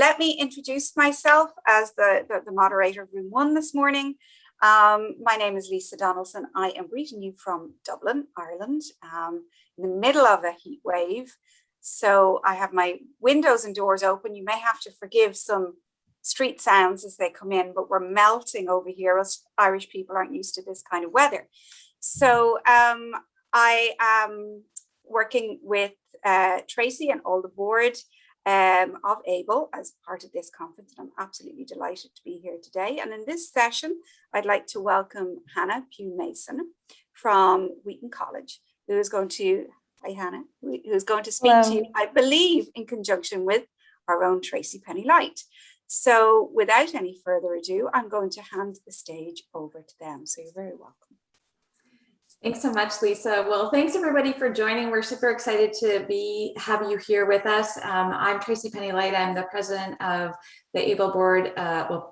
let me introduce myself as the moderator of Room 1 this morning. My name is Lisa Donaldson. I am greeting you from Dublin, Ireland, in the middle of a heat wave. So I have my windows and doors open. You may have to forgive some street sounds as they come in, but we're melting over here. Us Irish people aren't used to this kind of weather. So I am working with Tracy and all the board of AAEEBL as part of this conference. And I'm absolutely delighted to be here today. And in this session, I'd like to welcome Hannah Pugh-Mason from Wheaton College, who is going to, hi Hannah, who's going to speak to you, I believe, in conjunction with our own Tracy Penny-Light. So without any further ado, I'm going to hand the stage over to them. So you're very welcome. Thanks so much, Lisa. Well, thanks everybody for joining. We're super excited to have you here with us. I'm Tracy Penny-Light. I'm the president of the AAEEBL board,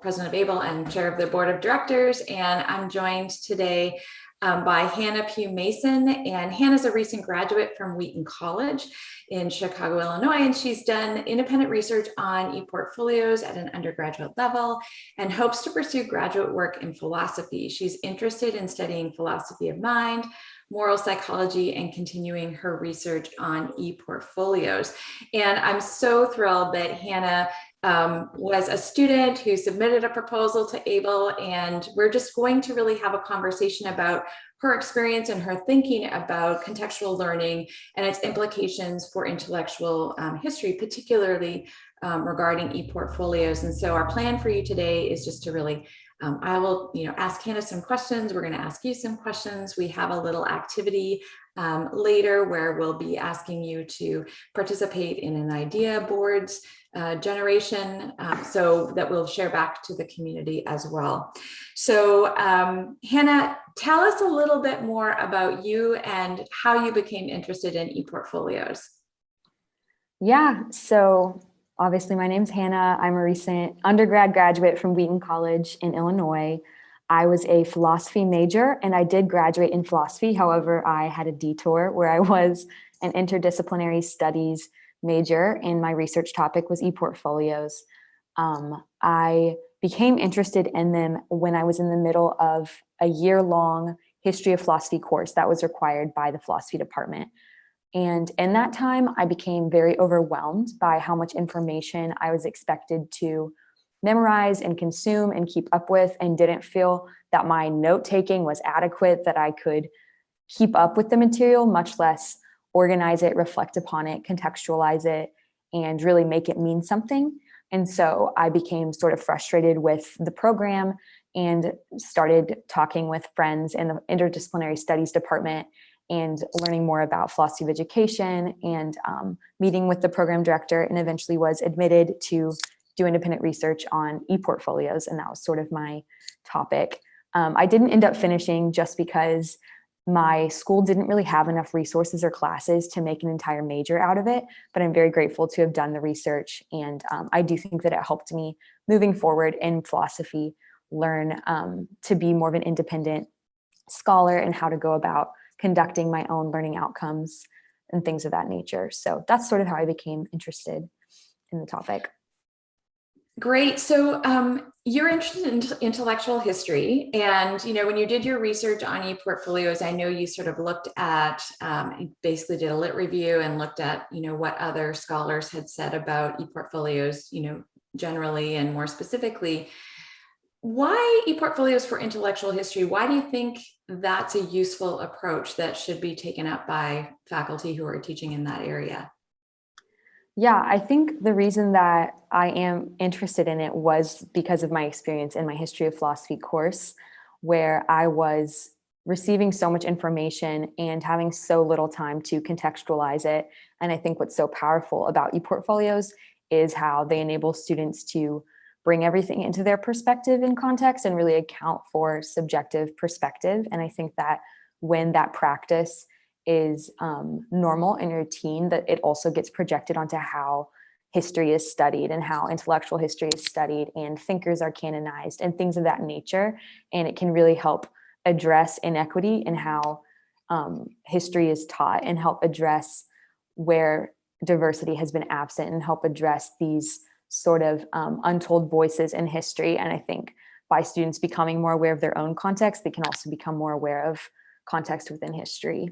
president of AAEEBL and chair of the board of directors. And I'm joined today by Hannah Pugh-Mason. And Hannah's a recent graduate from Wheaton College in Chicago, Illinois, and she's done independent research on ePortfolios at an undergraduate level and hopes to pursue graduate work in philosophy. She's interested in studying philosophy of mind, moral psychology, and continuing her research on ePortfolios. And I'm so thrilled that Hannah was a student who submitted a proposal to AAEEBL, and we're just going to really have a conversation about her experience and her thinking about contextual learning and its implications for intellectual history, particularly regarding ePortfolios. And so our plan for you today is just to really I will, ask Hannah some questions. We're going to ask you some questions. We have a little activity later where we'll be asking you to participate in an idea boards generation, so that we'll share back to the community as well. So Hannah, tell us a little bit more about you and how you became interested in ePortfolios. Yeah, so obviously, my name's Hannah. I'm a recent undergrad graduate from Wheaton College in Illinois. I was a philosophy major and I did graduate in philosophy. However, I had a detour where I was an interdisciplinary studies major and my research topic was ePortfolios. I became interested in them when I was in the middle of a year-long history of philosophy course that was required by the philosophy department. And in that time, I became very overwhelmed by how much information I was expected to memorize and consume and keep up with, and didn't feel that my note-taking was adequate, that I could keep up with the material, much less organize it, reflect upon it, contextualize it, and really make it mean something. And so I became sort of frustrated with the program and started talking with friends in the interdisciplinary studies department and learning more about philosophy of education and meeting with the program director, and eventually was admitted to do independent research on ePortfolios, and that was sort of my topic. I didn't end up finishing just because my school didn't really have enough resources or classes to make an entire major out of it, but I'm very grateful to have done the research, and I do think that it helped me moving forward in philosophy learn to be more of an independent scholar and how to go about conducting my own learning outcomes and things of that nature. So that's sort of how I became interested in the topic. Great. So you're interested in intellectual history, and when you did your research on ePortfolios, I know you sort of looked at, basically did a lit review and looked at, what other scholars had said about ePortfolios, generally and more specifically. Why ePortfolios for intellectual history? Why do you think that's a useful approach that should be taken up by faculty who are teaching in that area? Yeah, I think the reason that I am interested in it was because of my experience in my history of philosophy course, where I was receiving so much information and having so little time to contextualize it. And I think what's so powerful about ePortfolios is how they enable students to bring everything into their perspective and context and really account for subjective perspective. And I think that when that practice is normal and routine, that it also gets projected onto how history is studied and how intellectual history is studied and thinkers are canonized and things of that nature. And it can really help address inequity in how history is taught and help address where diversity has been absent and help address these sort of untold voices in history. And I think by students becoming more aware of their own context, they can also become more aware of context within history.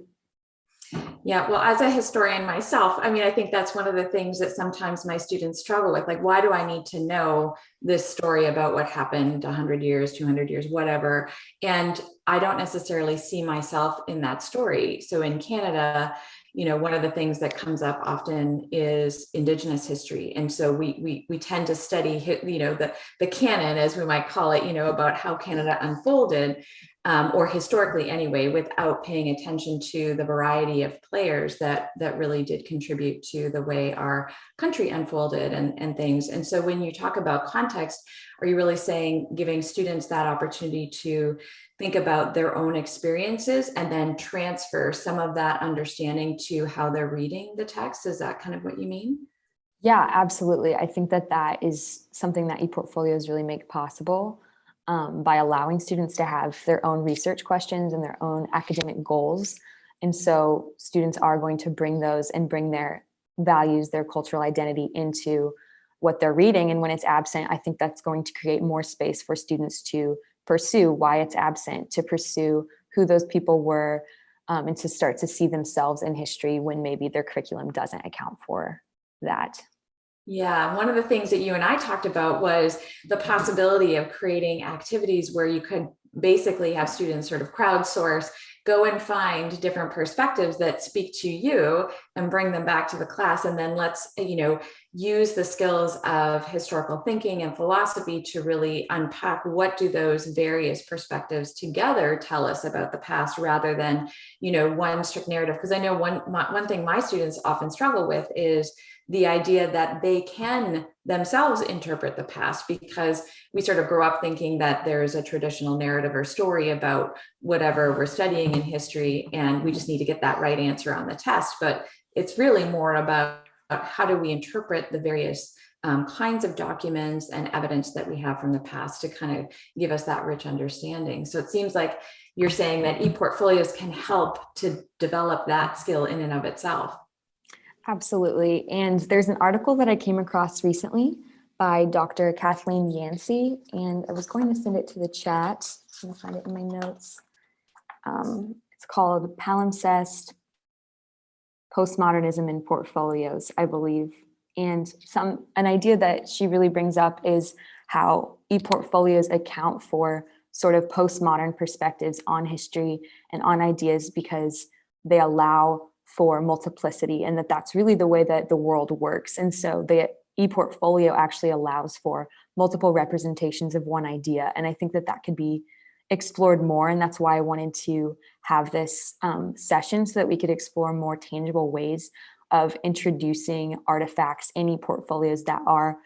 Yeah, well, as a historian myself, I mean, I think that's one of the things that sometimes my students struggle with. Like, why do I need to know this story about what happened 100 years, 200 years, whatever? And I don't necessarily see myself in that story. So in Canada, one of the things that comes up often is Indigenous history. And so we tend to study, the canon, as we might call it, about how Canada unfolded. Or historically anyway, without paying attention to the variety of players that really did contribute to the way our country unfolded and things. And so when you talk about context, are you really saying giving students that opportunity to think about their own experiences and then transfer some of that understanding to how they're reading the text? Is that kind of what you mean? Yeah, absolutely. I think that is something that ePortfolios really make possible. By allowing students to have their own research questions and their own academic goals. And so students are going to bring those and bring their values, their cultural identity into what they're reading. And when it's absent, I think that's going to create more space for students to pursue why it's absent, to pursue who those people were, and to start to see themselves in history when maybe their curriculum doesn't account for that. Yeah, one of the things that you and I talked about was the possibility of creating activities where you could basically have students sort of crowdsource, go and find different perspectives that speak to you and bring them back to the class. And then let's, use the skills of historical thinking and philosophy to really unpack what do those various perspectives together tell us about the past rather than, one strict narrative. Because I know one thing my students often struggle with is the idea that they can themselves interpret the past, because we sort of grow up thinking that there's a traditional narrative or story about whatever we're studying in history, and we just need to get that right answer on the test. But it's really more about how do we interpret the various kinds of documents and evidence that we have from the past to kind of give us that rich understanding. So it seems like you're saying that ePortfolios can help to develop that skill in and of itself. Absolutely. And there's an article that I came across recently by Dr. Kathleen Yancey, and I was going to send it to the chat. I'm going to find it in my notes. It's called Palimpsest, Postmodernism in Portfolios, I believe. And an idea that she really brings up is how ePortfolios account for sort of postmodern perspectives on history and on ideas because they allow for multiplicity, and that's really the way that the world works. And so the ePortfolio actually allows for multiple representations of one idea. And I think that could be explored more. And that's why I wanted to have this session so that we could explore more tangible ways of introducing artifacts in ePortfolios that are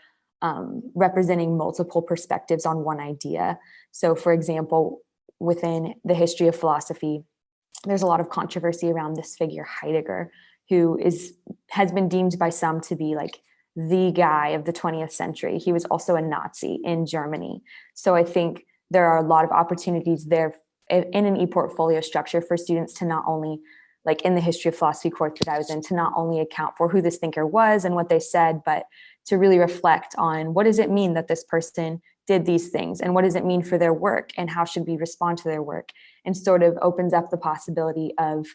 representing multiple perspectives on one idea. So for example, within the history of philosophy, there's a lot of controversy around this figure, Heidegger, who has been deemed by some to be like the guy of the 20th century. He was also a Nazi in Germany. So I think there are a lot of opportunities there in an ePortfolio structure for students to not only, like in the history of philosophy course that I was in, to not only account for who this thinker was and what they said, but to really reflect on what does it mean that this person did these things, and what does it mean for their work, and how should we respond to their work, and sort of opens up the possibility of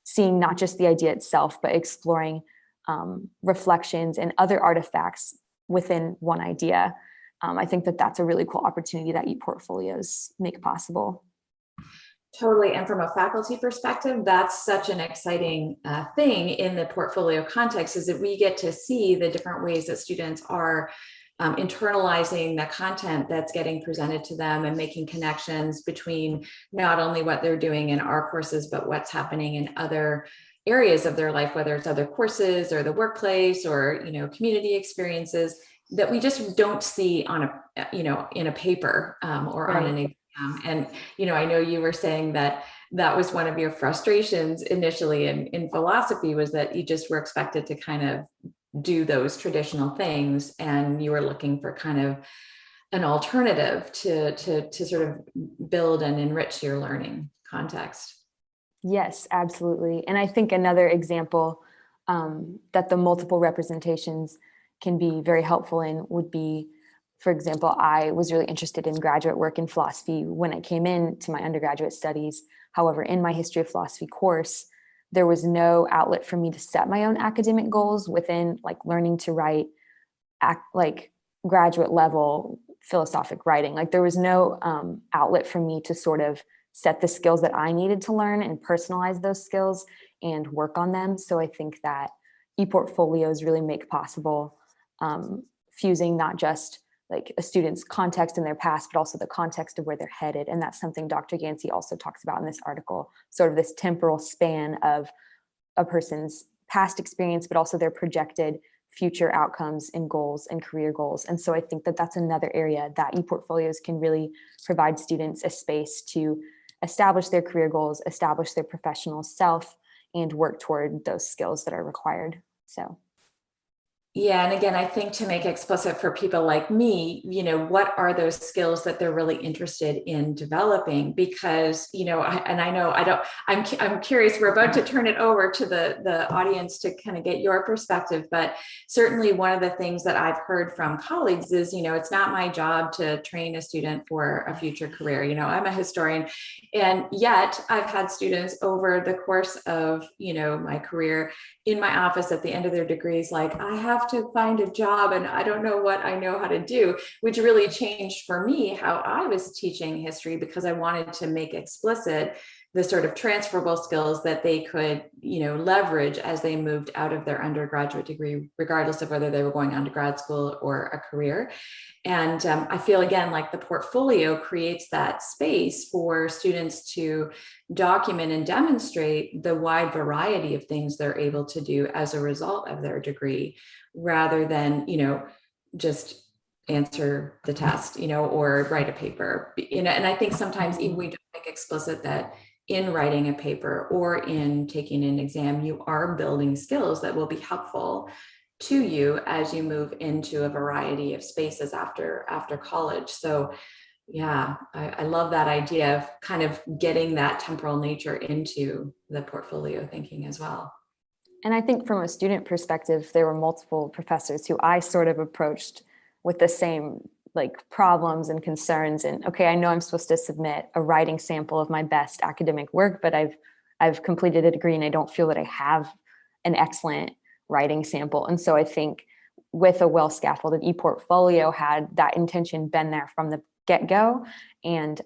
seeing not just the idea itself, but exploring reflections and other artifacts within one idea. I think that's a really cool opportunity that ePortfolios make possible. Totally. And from a faculty perspective, that's such an exciting thing in the portfolio context, is that we get to see the different ways that students are internalizing the content that's getting presented to them and making connections between not only what they're doing in our courses, but what's happening in other areas of their life, whether it's other courses or the workplace or, community experiences that we just don't see on in a paper or Right. on an exam. And, I know you were saying that was one of your frustrations initially in philosophy, was that you just were expected to kind of do those traditional things, and you were looking for kind of an alternative to sort of build and enrich your learning context. Yes, absolutely. And I think another example that the multiple representations can be very helpful in would be, for example, I was really interested in graduate work in philosophy when I came into my undergraduate studies. However, in my history of philosophy course, there was no outlet for me to set my own academic goals within like learning to write like graduate level philosophic writing. Like there was no outlet for me to sort of set the skills that I needed to learn and personalize those skills and work on them. So I think that ePortfolios really make possible fusing not just like a student's context in their past, but also the context of where they're headed. And that's something Dr. Yancey also talks about in this article, sort of this temporal span of a person's past experience, but also their projected future outcomes and goals and career goals. And so I think that that's another area that ePortfolios can really provide students a space to establish their career goals, establish their professional self, and work toward those skills that are required. So. Yeah. And again, I think to make explicit for people like me, what are those skills that they're really interested in developing? Because, I'm curious, we're about to turn it over to the audience to kind of get your perspective, but certainly one of the things that I've heard from colleagues is, it's not my job to train a student for a future career. I'm a historian, and yet I've had students over the course of, my career in my office at the end of their degrees, like, I have to find a job and I don't know what I know how to do, which really changed for me how I was teaching history, because I wanted to make explicit the sort of transferable skills that they could, leverage as they moved out of their undergraduate degree, regardless of whether they were going on to grad school or a career. And I feel, again, like the portfolio creates that space for students to document and demonstrate the wide variety of things they're able to do as a result of their degree, rather than, just answer the test, or write a paper. And I think sometimes even we don't make explicit that in writing a paper or in taking an exam, you are building skills that will be helpful to you as you move into a variety of spaces after college. So yeah, I love that idea of kind of getting that temporal nature into the portfolio thinking as well. And I think from a student perspective, there were multiple professors who I sort of approached with the same like problems and concerns. And okay, I know I'm supposed to submit a writing sample of my best academic work, but I've completed a degree and I don't feel that I have an excellent writing sample. And so I think with a well-scaffolded ePortfolio, had that intention been there from the get-go. And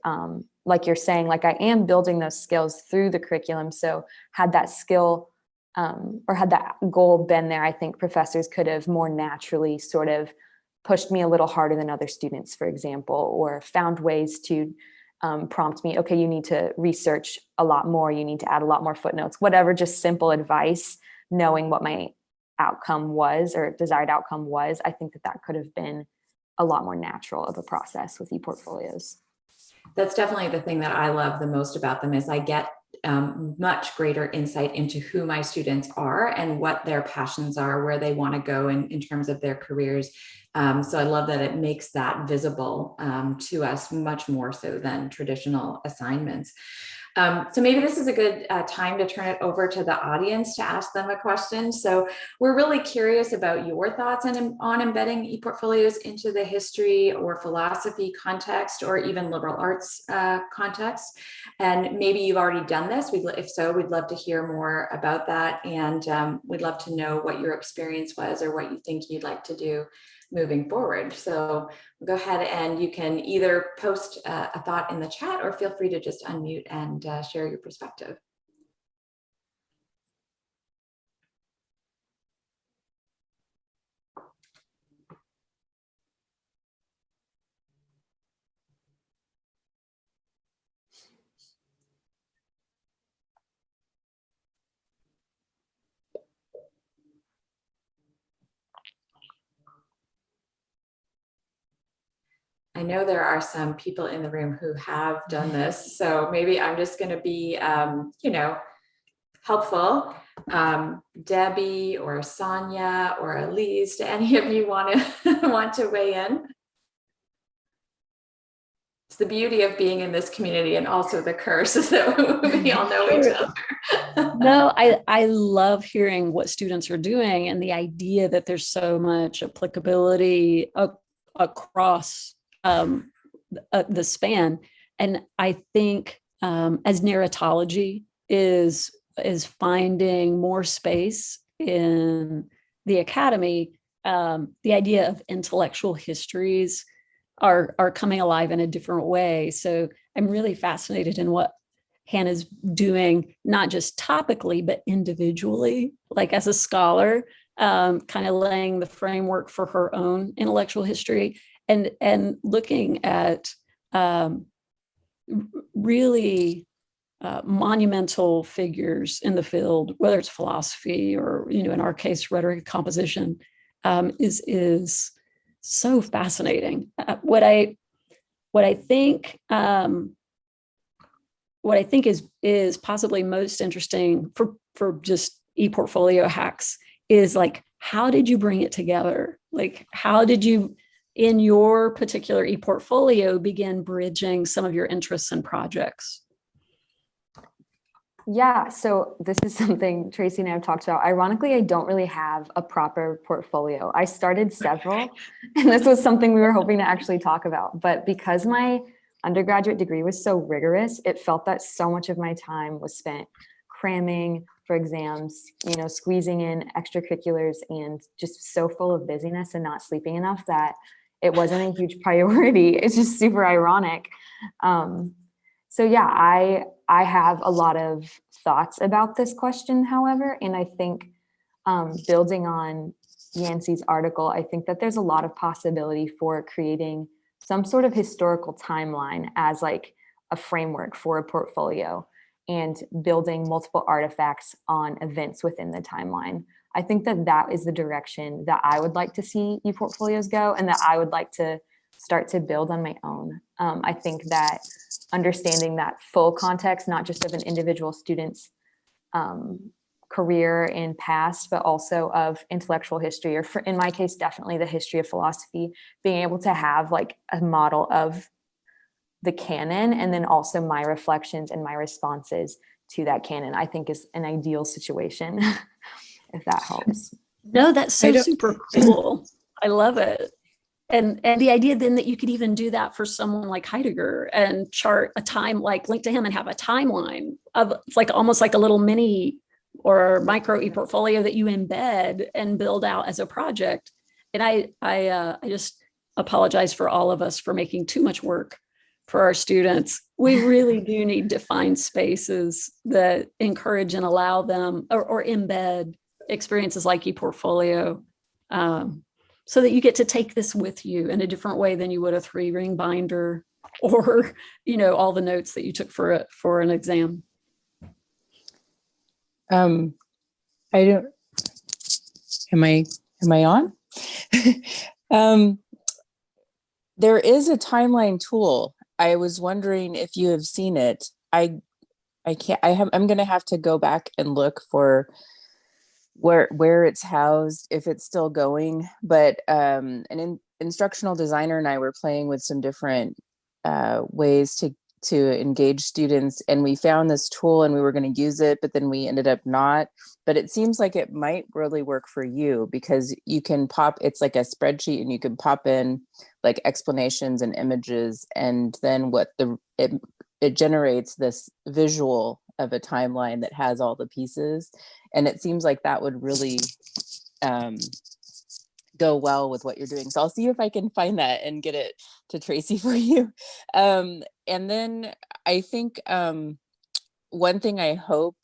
like you're saying, like I am building those skills through the curriculum. So had that skill or had that goal been there, I think professors could have more naturally sort of pushed me a little harder than other students, for example, or found ways to prompt me, okay, you need to research a lot more, you need to add a lot more footnotes, whatever, just simple advice, knowing what my outcome was or desired outcome was. I think that could have been a lot more natural of a process with ePortfolios. That's definitely the thing that I love the most about them, is I get much greater insight into who my students are and what their passions are, where they want to go in terms of their careers. So I love that it makes that visible to us much more so than traditional assignments. So maybe this is a good time to turn it over to the audience to ask them a question. So we're really curious about your thoughts on embedding ePortfolios into the history or philosophy context, or even liberal arts context. And maybe you've already done this. If so, we'd love to hear more about that. And we'd love to know what your experience was or what you think you'd like to do moving forward. So go ahead and you can either post a thought in the chat or feel free to just unmute and share your perspective. I know there are some people in the room who have done this, so maybe I'm just going to be, helpful. Debbie or Sonia or Elise, do any of you want to weigh in? It's the beauty of being in this community, and also the curse is that we all know each other. No, I love hearing what students are doing, and the idea that there's so much applicability across the span. And I think as narratology is finding more space in the academy, the idea of intellectual histories are coming alive in a different way. So I'm really fascinated in what Hannah's doing, not just topically, but individually, like as a scholar, kind of laying the framework for her own intellectual history, and looking at really monumental figures in the field, whether it's philosophy or, in our case, rhetoric and composition, is so fascinating. What I think is possibly most interesting for just ePortfolio hacks is like, how did you bring it together? Like, how did you, in your particular ePortfolio, begin bridging some of your interests and projects? Yeah, so this is something Tracy and I have talked about. Ironically, I don't really have a proper portfolio. I started several, and this was something we were hoping to actually talk about. But because my undergraduate degree was so rigorous, it felt that so much of my time was spent cramming for exams, squeezing in extracurriculars, and just so full of busyness and not sleeping enough that it wasn't a huge priority. It's just super ironic. So yeah, I have a lot of thoughts about this question, however, and I think building on Yancey's article, I think that there's a lot of possibility for creating some sort of historical timeline as like a framework for a portfolio and building multiple artifacts on events within the timeline. I think that is the direction that I would like to see ePortfolios go, and that I would like to start to build on my own. I think that understanding that full context, not just of an individual student's career and past, but also of intellectual history, or in my case, definitely the history of philosophy, being able to have like a model of the canon and then also my reflections and my responses to that canon, I think is an ideal situation, if that helps. No, that's so super cool. I love it. And the idea then that you could even do that for someone like Heidegger and chart a time, like link to him and have a timeline of like almost like a little mini or micro ePortfolio that you embed and build out as a project. And I just apologize for all of us for making too much work for our students. We really do need to find spaces that encourage and allow them or embed experiences like ePortfolio, so that you get to take this with you in a different way than you would a 3-ring binder or, all the notes that you took for an exam. I don't, am I on? There is a timeline tool. I was wondering if you have seen it. I'm going to have to go back and look for where it's housed, if it's still going, but an instructional designer and I were playing with some different ways to engage students, and we found this tool and we were going to use it, but then we ended up not. But it seems like it might really work for you, because you can it's like a spreadsheet and you can pop in like explanations and images, and then it generates this visual of a timeline that has all the pieces. And it seems like that would really go well with what you're doing. So I'll see if I can find that and get it to Tracy for you. And then I think one thing I hope,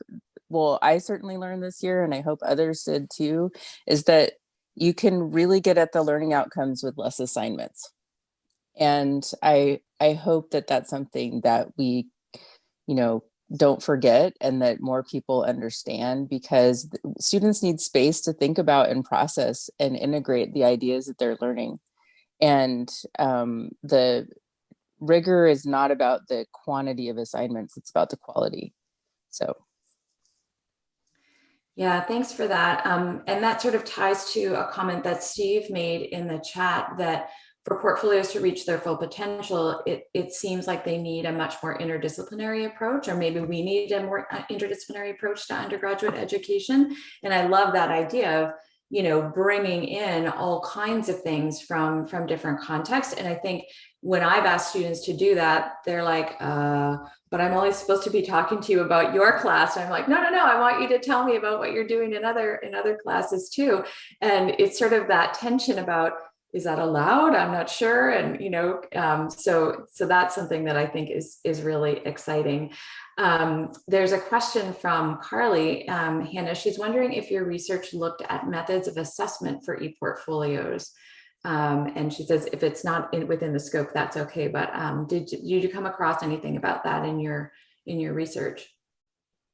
I certainly learned this year, and I hope others did too, is that you can really get at the learning outcomes with less assignments. And I hope that that's something that we, don't forget, and that more people understand, because students need space to think about and process and integrate the ideas that they're learning. And the rigor is not about the quantity of assignments, it's about the quality. So. Yeah, thanks for that. And that sort of ties to a comment that Steve made in the chat, that for portfolios to reach their full potential, it seems like they need a much more interdisciplinary approach, or maybe we need a more interdisciplinary approach to undergraduate education. And I love that idea of, you know, bringing in all kinds of things from different contexts. And I think when I've asked students to do that, they're like, but I'm only supposed to be talking to you about your class. And I'm like, no, I want you to tell me about what you're doing in other classes too. And it's sort of that tension about, is that allowed? I'm not sure. And, you know, so that's something that I think is really exciting. There's a question from Carly, Hannah. She's wondering if your research looked at methods of assessment for ePortfolios. And she says, if it's not within the scope, that's okay. But did you come across anything about that in your research?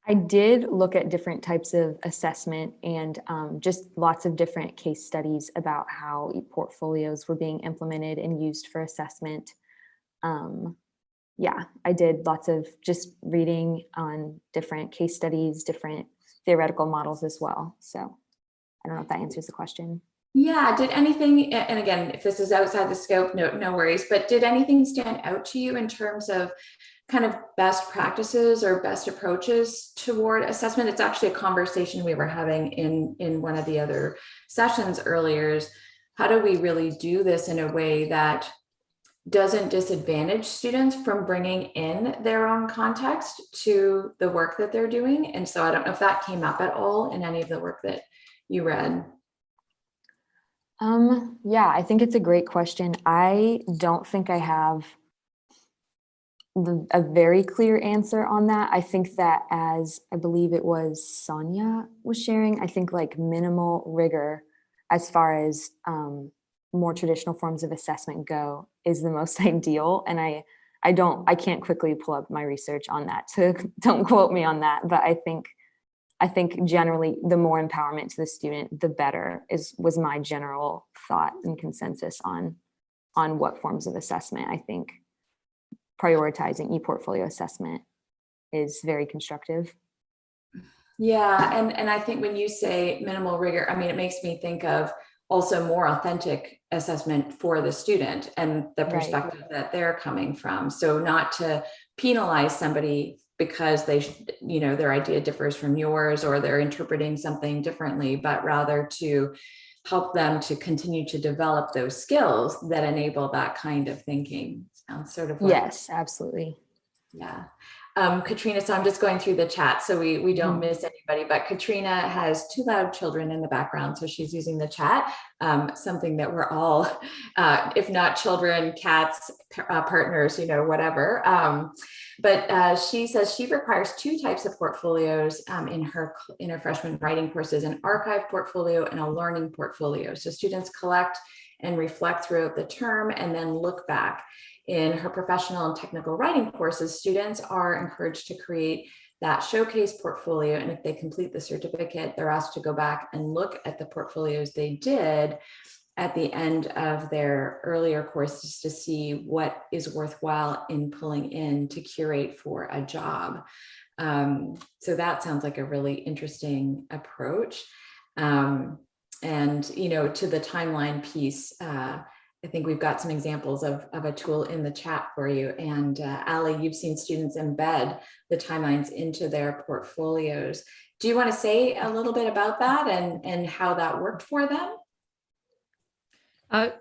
I did look at different types of assessment and just lots of different case studies about how ePortfolios were being implemented and used for assessment. Yeah, I did lots of just reading on different case studies, different theoretical models as well. So I don't know if that answers the question. Yeah, did anything, and again, if this is outside the scope, no worries, but did anything stand out to you in terms of kind of best practices or best approaches toward assessment? It's actually a conversation we were having in one of the other sessions earlier. Is how do we really do this in a way that doesn't disadvantage students from bringing in their own context to the work that they're doing? And so I don't know if that came up at all in any of the work that you read. Yeah, I think it's a great question. I don't think I have a very clear answer on that. I think that, as I believe it was Sonia was sharing, I think like minimal rigor as far as more traditional forms of assessment go is the most ideal. And I can't quickly pull up my research on that, so don't quote me on that. But I think generally the more empowerment to the student, the better was my general thought and consensus on what forms of assessment. I think prioritizing ePortfolio assessment is very constructive. Yeah, and I think when you say minimal rigor, I mean, it makes me think of also more authentic assessment for the student and the perspective that they're coming from. So not to penalize somebody because their idea differs from yours or they're interpreting something differently, but rather to help them to continue to develop those skills that enable that kind of thinking. Sounds sort of like, yes, absolutely. Yeah. Katrina, so I'm just going through the chat so we don't miss anybody, but Katrina has 2 loud children in the background, so she's using the chat, something that we're all, if not children, cats, partners, whatever. But she says she requires 2 types of portfolios in her freshman writing courses, an archive portfolio and a learning portfolio. So students collect and reflect throughout the term and then look back. In her professional and technical writing courses, students are encouraged to create that showcase portfolio. And if they complete the certificate, they're asked to go back and look at the portfolios they did at the end of their earlier courses to see what is worthwhile in pulling in to curate for a job. So that sounds like a really interesting approach. And, to the timeline piece, I think we've got some examples of a tool in the chat for you. And Ali, you've seen students embed the timelines into their portfolios. Do you want to say a little bit about that and how that worked for them?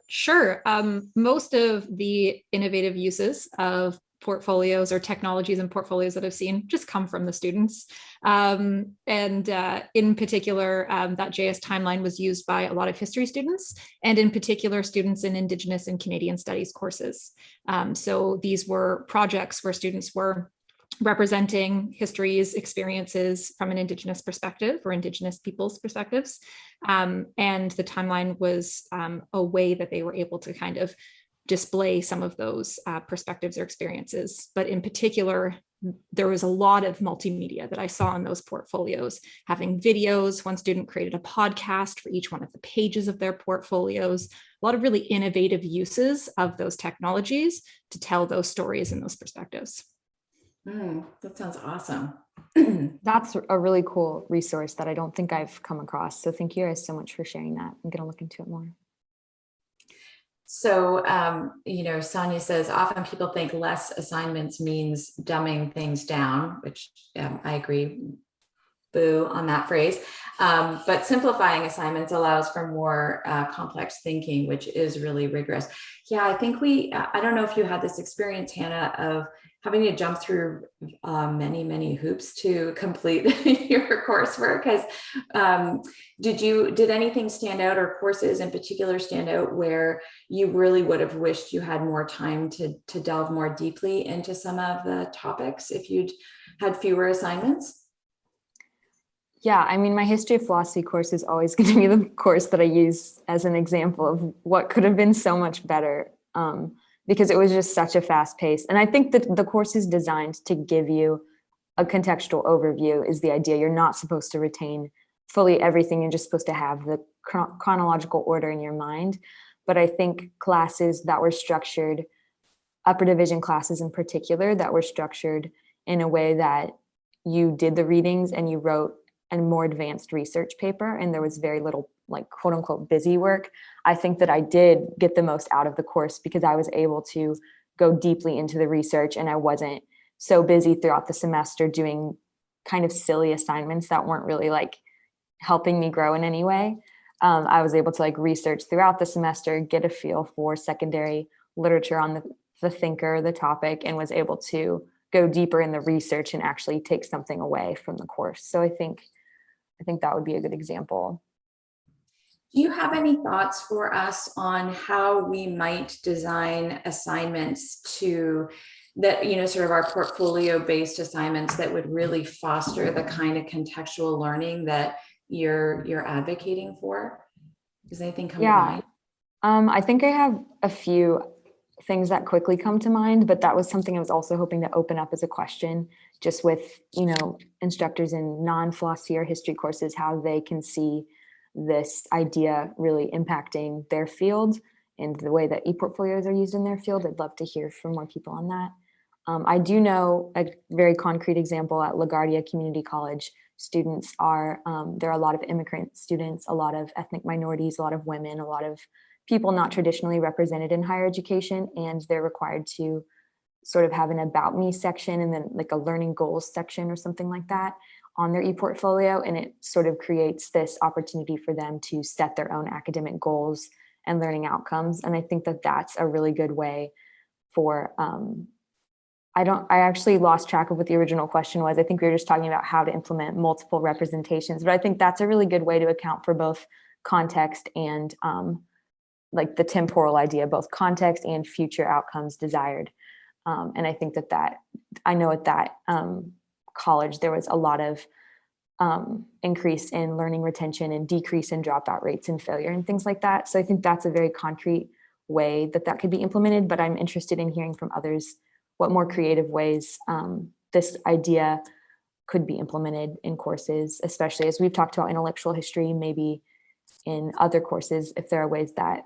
Sure. Most of the innovative uses of portfolios or technologies and portfolios that I've seen just come from the students. And in particular, that JS timeline was used by a lot of history students, and in particular, students in Indigenous and Canadian Studies courses. So these were projects where students were representing histories, experiences from an Indigenous perspective or Indigenous people's perspectives. And the timeline was a way that they were able to kind of display some of those perspectives or experiences. But in particular, there was a lot of multimedia that I saw in those portfolios, having videos. One student created a podcast for each one of the pages of their portfolios, a lot of really innovative uses of those technologies to tell those stories and those perspectives. That sounds awesome. That's a really cool resource that I don't think I've come across. So thank you guys so much for sharing that. I'm going to look into it more. So, Sonia says, often people think less assignments means dumbing things down, which I agree, boo on that phrase. But simplifying assignments allows for more complex thinking, which is really rigorous. Yeah, I think I don't know if you had this experience, Hannah, of having to jump through many hoops to complete your coursework. Did anything stand out, or courses in particular stand out, where you really would have wished you had more time to delve more deeply into some of the topics if you'd had fewer assignments? Yeah, I mean, my history of philosophy course is always going to be the course that I use as an example of what could have been so much better, because it was just such a fast pace. And I think that the course is designed to give you a contextual overview is the idea. You're not supposed to retain fully everything. You're just supposed to have the chronological order in your mind. But I think classes that were structured, upper division classes in particular, that were structured in a way that you did the readings and you wrote a more advanced research paper, and there was very little like quote unquote busy work. I think that I did get the most out of the course because I was able to go deeply into the research, and I wasn't so busy throughout the semester doing kind of silly assignments that weren't really like helping me grow in any way. I was able to like research throughout the semester, get a feel for secondary literature on the thinker, the topic, and was able to go deeper in the research and actually take something away from the course. So I think that would be a good example. Do you have any thoughts for us on how we might design assignments that, sort of our portfolio-based assignments that would really foster the kind of contextual learning that you're advocating for? Does anything come to mind? I think I have a few things that quickly come to mind, but that was something I was also hoping to open up as a question, just with, instructors in non-philosophy or history courses, how they can see this idea really impacting their field and the way that ePortfolios are used in their field. I'd love to hear from more people on that. I do know a very concrete example at LaGuardia Community College. Students there are a lot of immigrant students, a lot of ethnic minorities, a lot of women, a lot of people not traditionally represented in higher education, and they're required to sort of have an about me section and then like a learning goals section or something like that on their ePortfolio. And it sort of creates this opportunity for them to set their own academic goals and learning outcomes. And I think that that's a really good way for, I actually lost track of what the original question was. I think we were just talking about how to implement multiple representations, but I think that's a really good way to account for both context and like the temporal idea, both context and future outcomes desired. And I think that I know at that college, there was a lot of increase in learning retention and decrease in dropout rates and failure and things like that. So I think that's a very concrete way that could be implemented, but I'm interested in hearing from others what more creative ways this idea could be implemented in courses, especially as we've talked about intellectual history, maybe in other courses, if there are ways that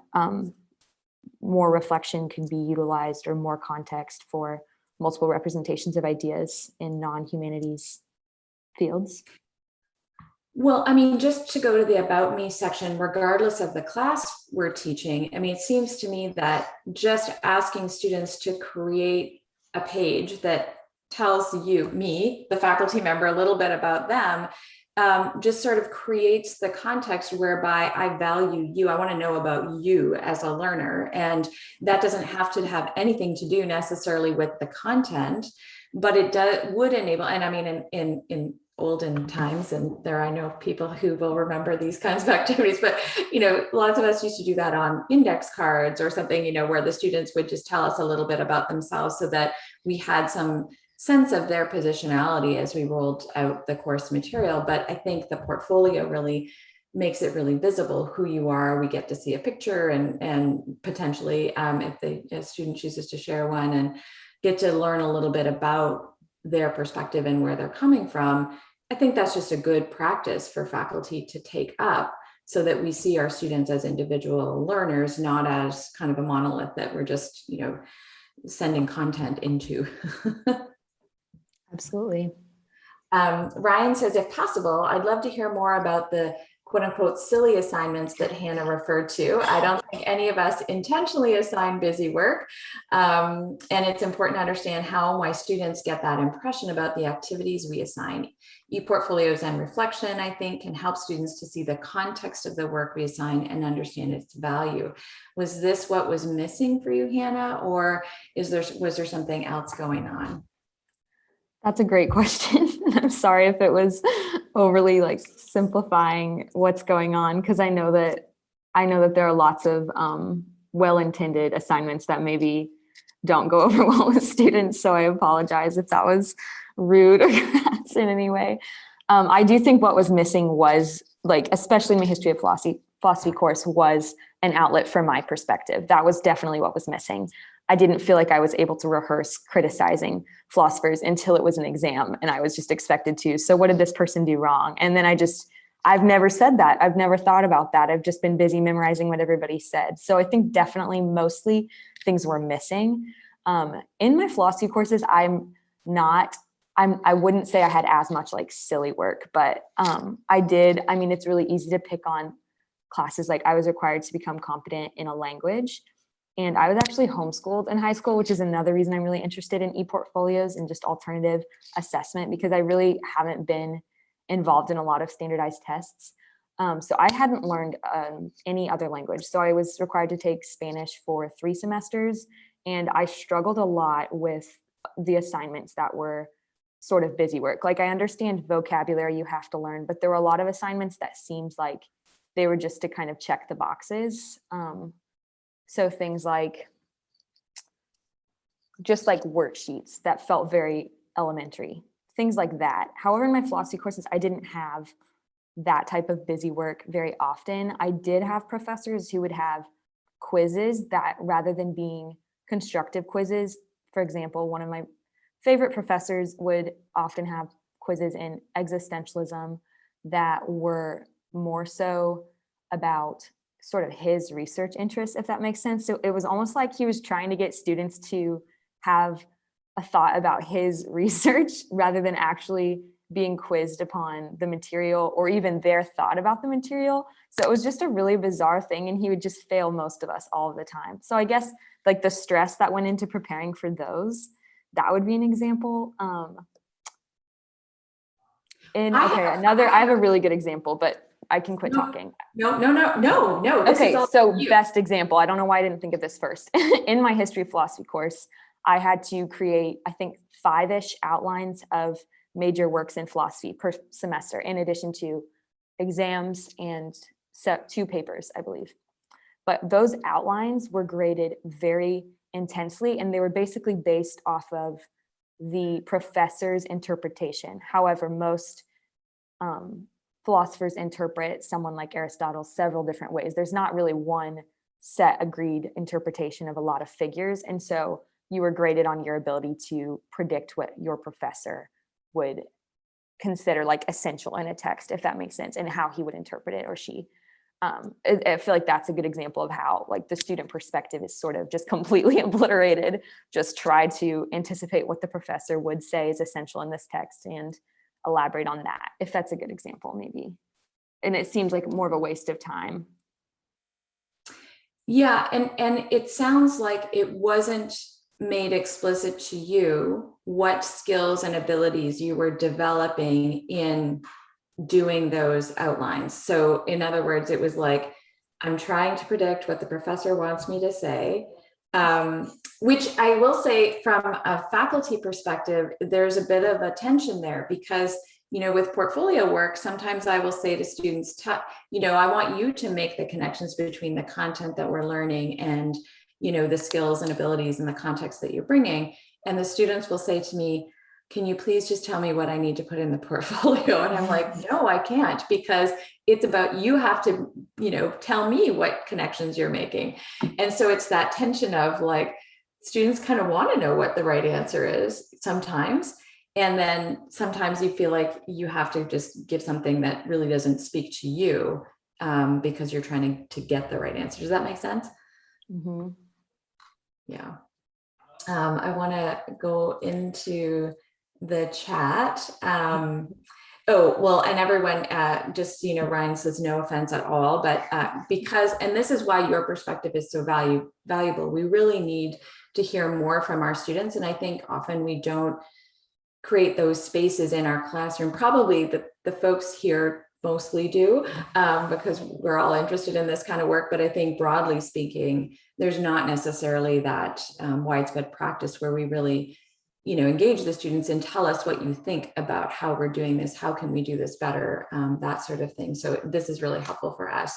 more reflection can be utilized or more context for multiple representations of ideas in non-humanities fields. Well, I mean, just to go to the About Me section, regardless of the class we're teaching, I mean, it seems to me that just asking students to create a page that tells me, the faculty member, a little bit about them, just sort of creates the context whereby I value you. I want to know about you as a learner. And that doesn't have to have anything to do necessarily with the content, but it would enable, and I mean, in olden times, and I know people who will remember these kinds of activities, but, lots of us used to do that on index cards or something, where the students would just tell us a little bit about themselves so that we had some sense of their positionality as we rolled out the course material. But I think the portfolio really makes it really visible who you are. We get to see a picture and potentially if the student chooses to share one, and get to learn a little bit about their perspective and where they're coming from. I think that's just a good practice for faculty to take up, so that we see our students as individual learners, not as kind of a monolith that we're just, sending content into. Absolutely. Ryan says, if possible, I'd love to hear more about the quote unquote silly assignments that Hannah referred to. I don't think any of us intentionally assign busy work. And it's important to understand how my students get that impression about the activities we assign. ePortfolios and reflection, I think, can help students to see the context of the work we assign and understand its value. Was this what was missing for you, Hannah, or was there something else going on? That's a great question. I'm sorry if it was overly like simplifying what's going on, because I know that there are lots of well-intended assignments that maybe don't go over well with students. So I apologize if that was rude or crass in any way. I do think what was missing was, like, especially in my history of philosophy course, was an outlet for my perspective. That was definitely what was missing. I didn't feel like I was able to rehearse criticizing philosophers until it was an exam and I was just expected to. So what did this person do wrong? And then I've never said that. I've never thought about that. I've just been busy memorizing what everybody said. So I think definitely mostly things were missing. In my philosophy courses, I wouldn't say I had as much like silly work, but I did. I mean, it's really easy to pick on classes. Like I was required to become competent in a language. And I was actually homeschooled in high school, which is another reason I'm really interested in ePortfolios and just alternative assessment, because I really haven't been involved in a lot of standardized tests. So I hadn't learned any other language. So I was required to take Spanish for 3 semesters. And I struggled a lot with the assignments that were sort of busy work. Like I understand vocabulary you have to learn, but there were a lot of assignments that seemed like they were just to kind of check the boxes. So things like just like worksheets that felt very elementary, things like that. However, in my philosophy courses, I didn't have that type of busy work very often. I did have professors who would have quizzes that, rather than being constructive quizzes, for example, one of my favorite professors would often have quizzes in existentialism that were more so about sort of his research interests, if that makes sense. So it was almost like he was trying to get students to have a thought about his research rather than actually being quizzed upon the material or even their thought about the material. So it was just a really bizarre thing, and he would just fail most of us all of the time. So I guess like the stress that went into preparing for those, that would be an example. I have a really good example, but I can quit talking. No. Okay, so best example. I don't know why I didn't think of this first. In my history of philosophy course, I had to create, I think, 5-ish outlines of major works in philosophy per semester, in addition to exams and 2 papers, I believe. But those outlines were graded very intensely, and they were basically based off of the professor's interpretation. However, most philosophers interpret someone like Aristotle several different ways. There's not really one set agreed interpretation of a lot of figures. And so you were graded on your ability to predict what your professor would consider like essential in a text, if that makes sense, and how he would interpret it, or she. I feel like that's a good example of how like the student perspective is sort of just completely obliterated. Just try to anticipate what the professor would say is essential in this text and elaborate on that, if that's a good example, maybe. And it seems like more of a waste of time. Yeah, and it sounds like it wasn't made explicit to you what skills and abilities you were developing in doing those outlines. So in other words, it was like, I'm trying to predict what the professor wants me to say, which I will say from a faculty perspective, there's a bit of a tension there, because, you know, with portfolio work, sometimes I will say to students, you know, I want you to make the connections between the content that we're learning and, you know, the skills and abilities and the context that you're bringing. And the students will say to me, can you please just tell me what I need to put in the portfolio? And I'm like, no, I can't, because it's about, you have to, you know, tell me what connections you're making. And so it's that tension of like, students kind of want to know what the right answer is sometimes. And then sometimes you feel like you have to just give something that really doesn't speak to you, because you're trying to get the right answer. Does that make sense? Mm-hmm. Yeah. I want to go into the chat. Oh, well, and everyone, just, Ryan says no offense at all, but because, and this is why your perspective is so valuable, we really need to hear more from our students. And I think often we don't create those spaces in our classroom. Probably the folks here mostly do, because we're all interested in this kind of work. But I think broadly speaking, there's not necessarily that widespread practice where we really, engage the students and tell us what you think about how we're doing this, how can we do this better, that sort of thing. So this is really helpful for us.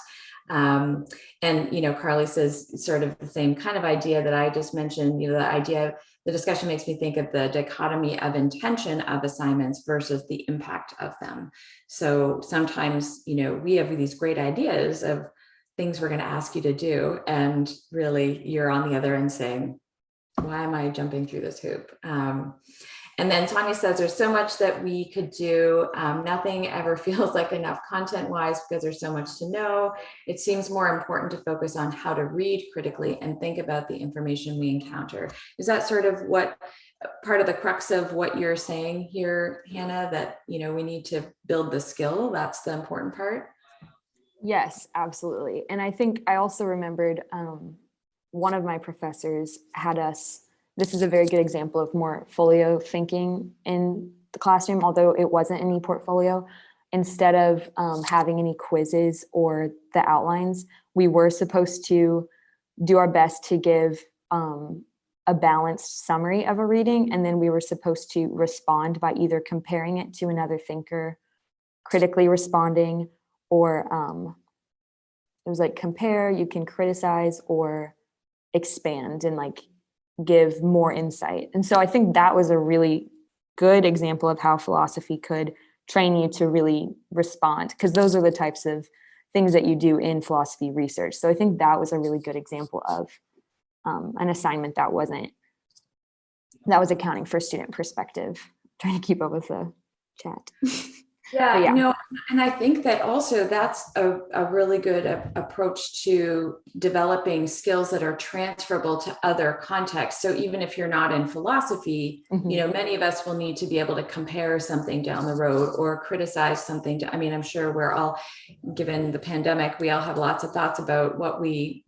And, Carly says sort of the same kind of idea that I just mentioned, the discussion makes me think of the dichotomy of intention of assignments versus the impact of them. So sometimes, we have these great ideas of things we're going to ask you to do, and really you're on the other end saying, why am I jumping through this hoop? And then Tanya says there's so much that we could do. Nothing ever feels like enough content-wise because there's so much to know. It seems more important to focus on how to read critically and think about the information we encounter. Is that sort of what part of the crux of what you're saying here, Hannah, that we need to build the skill? That's the important part? Yes, absolutely. And I think I also remembered one of my professors had us, this is a very good example of more folio thinking in the classroom, although it wasn't an ePortfolio. Instead of having any quizzes or the outlines, we were supposed to do our best to give a balanced summary of a reading, and then we were supposed to respond by either comparing it to another thinker, critically responding, or it was like compare, you can criticize, or expand and give more insight. And so I think that was a really good example of how philosophy could train you to really respond, because those are the types of things that you do in philosophy research. So I think that was a really good example of an assignment that was accounting for student perspective. Trying to keep up with the chat. Yeah, and I think that also that's a really good approach to developing skills that are transferable to other contexts. So even if you're not in philosophy, many of us will need to be able to compare something down the road or criticize something. I'm sure we're all, given the pandemic, we all have lots of thoughts about what we're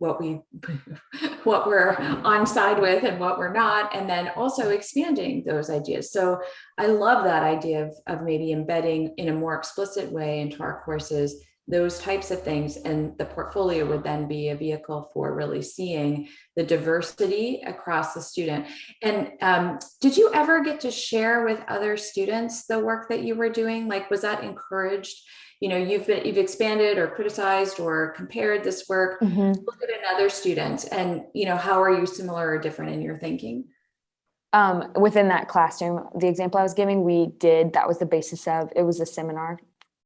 on side with and what we're not, and then also expanding those ideas. So I love that idea of maybe embedding in a more explicit way into our courses those types of things, and the portfolio would then be a vehicle for really seeing the diversity across the student. And did you ever get to share with other students the work that you were doing? Was that encouraged? You've expanded or criticized or compared this work. Look at another student, and how are you similar or different in your thinking? Within that classroom, the example I was giving, that was the basis of, it was a seminar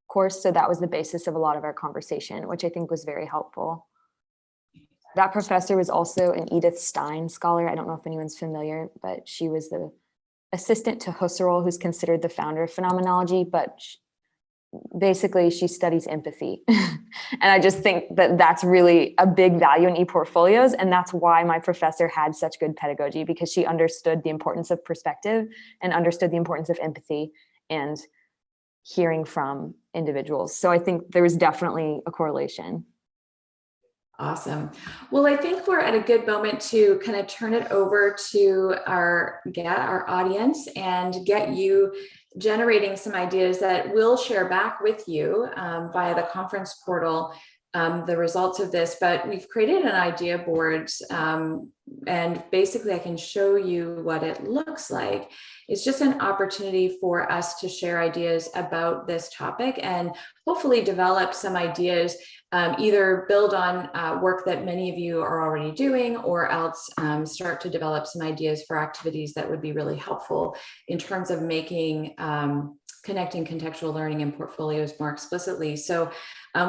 course. So that was the basis of a lot of our conversation, which I think was very helpful. That professor was also an Edith Stein scholar. I don't know if anyone's familiar, but she was the assistant to Husserl, who's considered the founder of phenomenology, but basically she studies empathy. And I just think that that's really a big value in ePortfolios. And that's why my professor had such good pedagogy, because she understood the importance of perspective and understood the importance of empathy and hearing from individuals. So I think there was definitely a correlation. Awesome. Well, I think we're at a good moment to kind of turn it over to our audience and get you generating some ideas that we'll share back with you via the conference portal, the results of this. But we've created an idea board, and basically I can show you what it looks like. It's just an opportunity for us to share ideas about this topic and hopefully develop some ideas, either build on work that many of you are already doing, or else start to develop some ideas for activities that would be really helpful in terms of making connecting contextual learning and portfolios more explicitly. So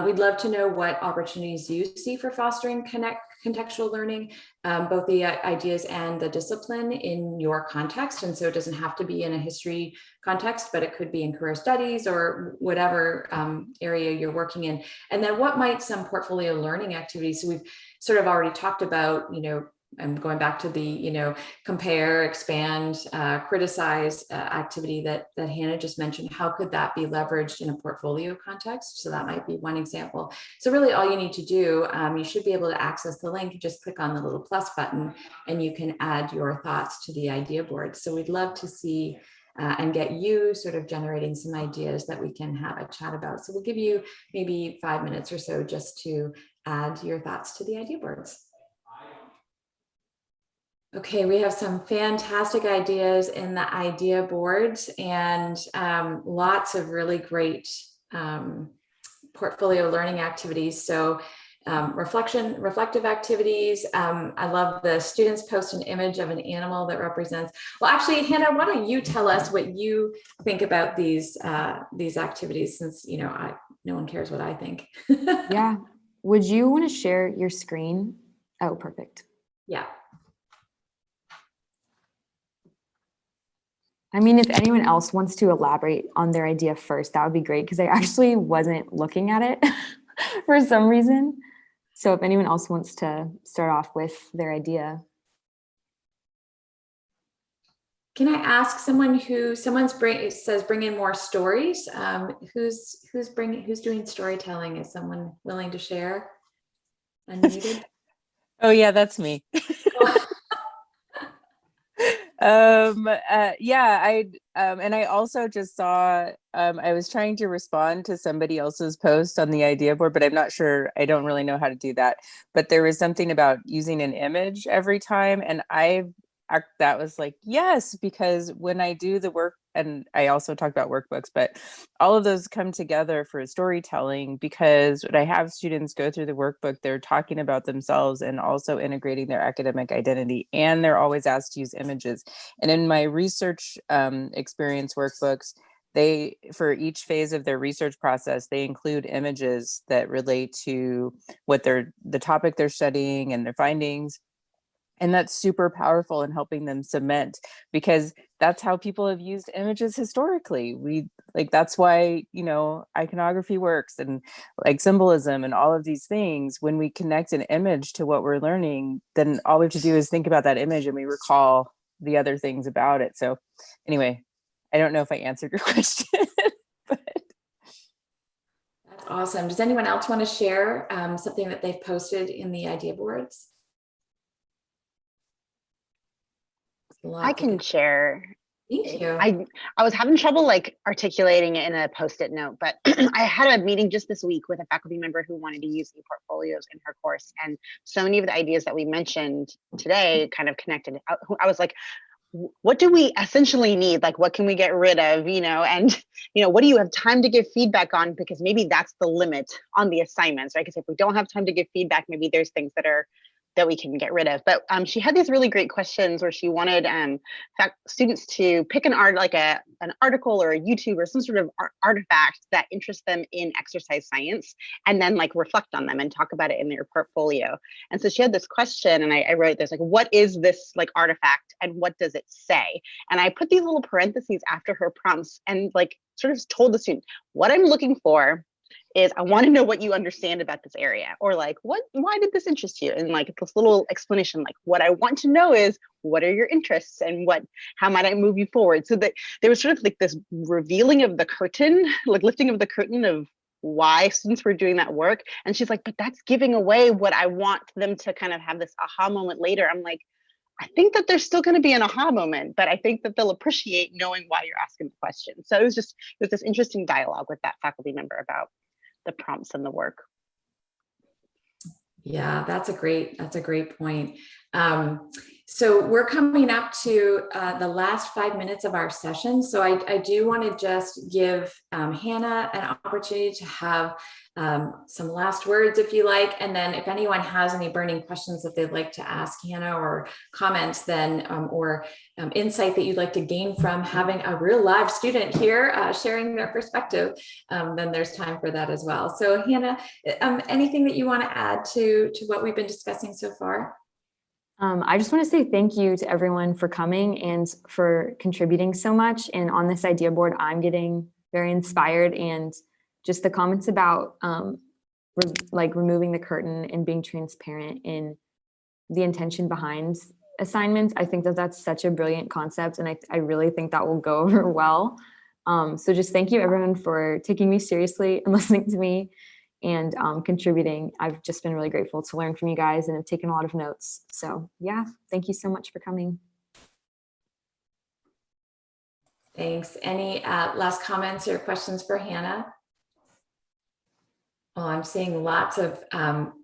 we'd love to know what opportunities you see for fostering contextual learning, both the ideas and the discipline in your context. And so it doesn't have to be in a history context, but it could be in career studies or whatever area you're working in. And then what might some portfolio learning activities, so we've sort of already talked about, I'm going back to the, compare, expand, criticize activity that Hannah just mentioned. How could that be leveraged in a portfolio context? So that might be one example. So really all you need to do, you should be able to access the link. You just click on the little plus button and you can add your thoughts to the idea board. So we'd love to see and get you sort of generating some ideas that we can have a chat about. So we'll give you maybe 5 minutes or so just to add your thoughts to the idea boards. Okay, we have some fantastic ideas in the idea boards and lots of really great portfolio learning activities. So reflective activities. I love the students post an image of an animal that represents, well, actually, Hannah, why don't you tell us what you think about these activities, since, no one cares what I think. Yeah. Would you want to share your screen? Oh, perfect. Yeah. I mean, if anyone else wants to elaborate on their idea first, that would be great, because I actually wasn't looking at it for some reason. So if anyone else wants to start off with their idea. Can I ask someone says bring in more stories? Who's doing storytelling? Is someone willing to share? Unmuted? Oh yeah, that's me. And I also just saw, I was trying to respond to somebody else's post on the idea board, but I'm not sure, I don't really know how to do that. But there was something about using an image every time. And that was like, yes, because when I do the work, and I also talk about workbooks, but all of those come together for storytelling, because when I have students go through the workbook, they're talking about themselves and also integrating their academic identity, and they're always asked to use images. And in my research experience workbooks, for each phase of their research process, they include images that relate to the topic they're studying and their findings. And that's super powerful in helping them cement, because that's how people have used images historically. That's why, iconography works, and like symbolism and all of these things. When we connect an image to what we're learning, then all we have to do is think about that image and we recall the other things about it. So anyway, I don't know if I answered your question. But that's awesome. Does anyone else want to share something that they've posted in the idea boards? I can share. Thank you. I was having trouble articulating it in a post-it note, but I had a meeting just this week with a faculty member who wanted to use ePortfolios in her course, and so many of the ideas that we mentioned today kind of connected. I was like, what do we essentially need? What can we get rid of? And what do you have time to give feedback on? Because maybe that's the limit on the assignments, right? Because if we don't have time to give feedback, maybe there's things that we can get rid of. But she had these really great questions where she wanted students to pick an article or a YouTube or some sort of artifact that interests them in exercise science, and then reflect on them and talk about it in their portfolio. And so she had this question, and I wrote this, what is this artifact and what does it say? And I put these little parentheses after her prompts and sort of told the student, what I'm looking for is I want to know what you understand about this area, or why did this interest you? And this little explanation, what I want to know is, what are your interests and how might I move you forward? So that there was sort of this revealing of the curtain, lifting of the curtain of why students were doing that work. And she's like, but that's giving away what I want them to kind of have this aha moment later. I'm like, I think that there's still going to be an aha moment, but I think that they'll appreciate knowing why you're asking the question. So it was this interesting dialogue with that faculty member about the prompts and the work. Yeah, that's a great point. So we're coming up to the last 5 minutes of our session. So I do want to just give Hannah an opportunity to have some last words, if you like. And then if anyone has any burning questions that they'd like to ask Hannah, or comments then, or insight that you'd like to gain from having a real live student here sharing their perspective, then there's time for that as well. So Hannah, anything that you want to add to what we've been discussing so far? I just want to say thank you to everyone for coming and for contributing so much. And on this idea board, I'm getting very inspired, and just the comments about removing the curtain and being transparent in the intention behind assignments. I think that that's such a brilliant concept, and I really think that will go over well. So just thank you everyone for taking me seriously and listening to me and contributing. I've just been really grateful to learn from you guys and have taken a lot of notes. So yeah, thank you so much for coming. Thanks. Any last comments or questions for Hannah? Well, I'm seeing lots of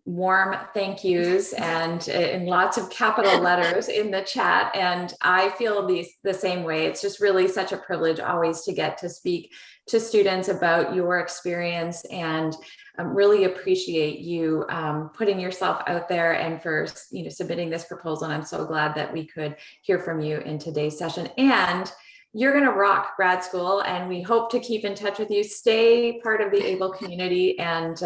warm thank yous and in lots of capital letters in the chat. And I feel the same way. It's just really such a privilege always to get to speak to students about your experience, and really appreciate you putting yourself out there and for submitting this proposal. And I'm so glad that we could hear from you in today's session. And you're going to rock grad school, and we hope to keep in touch with you. Stay part of the ABLE community, and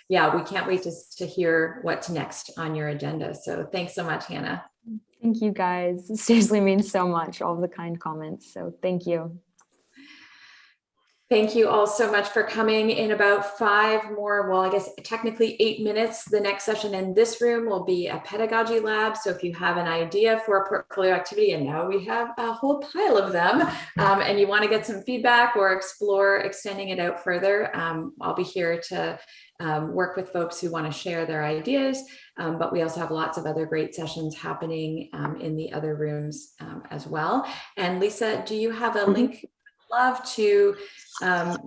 yeah, we can't wait to hear what's next on your agenda. So thanks so much, Hannah. Thank you guys. It seriously means so much, all of the kind comments. So thank you. Thank you all so much for coming. In about 5 more, well, I guess technically 8 minutes, the next session in this room will be a pedagogy lab. So if you have an idea for a portfolio activity, and now we have a whole pile of them, and you want to get some feedback or explore extending it out further, I'll be here to work with folks who want to share their ideas. But we also have lots of other great sessions happening in the other rooms as well. And Lisa, do you have a link? Love to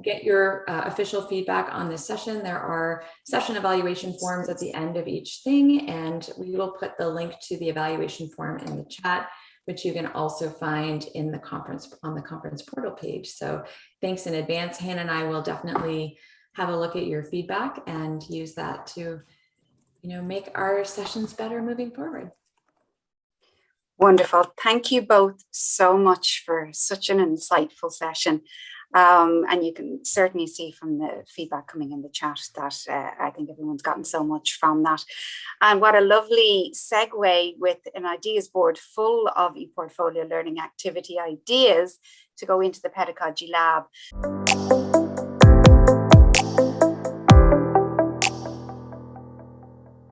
get your official feedback on this session. There are session evaluation forms at the end of each thing, and we will put the link to the evaluation form in the chat, which you can also find in the conference on the conference portal page. So thanks in advance. Hannah and I will definitely have a look at your feedback and use that to, make our sessions better moving forward. Wonderful. Thank you both so much for such an insightful session. And you can certainly see from the feedback coming in the chat that I think everyone's gotten so much from that. And what a lovely segue with an ideas board full of ePortfolio learning activity ideas to go into the pedagogy lab.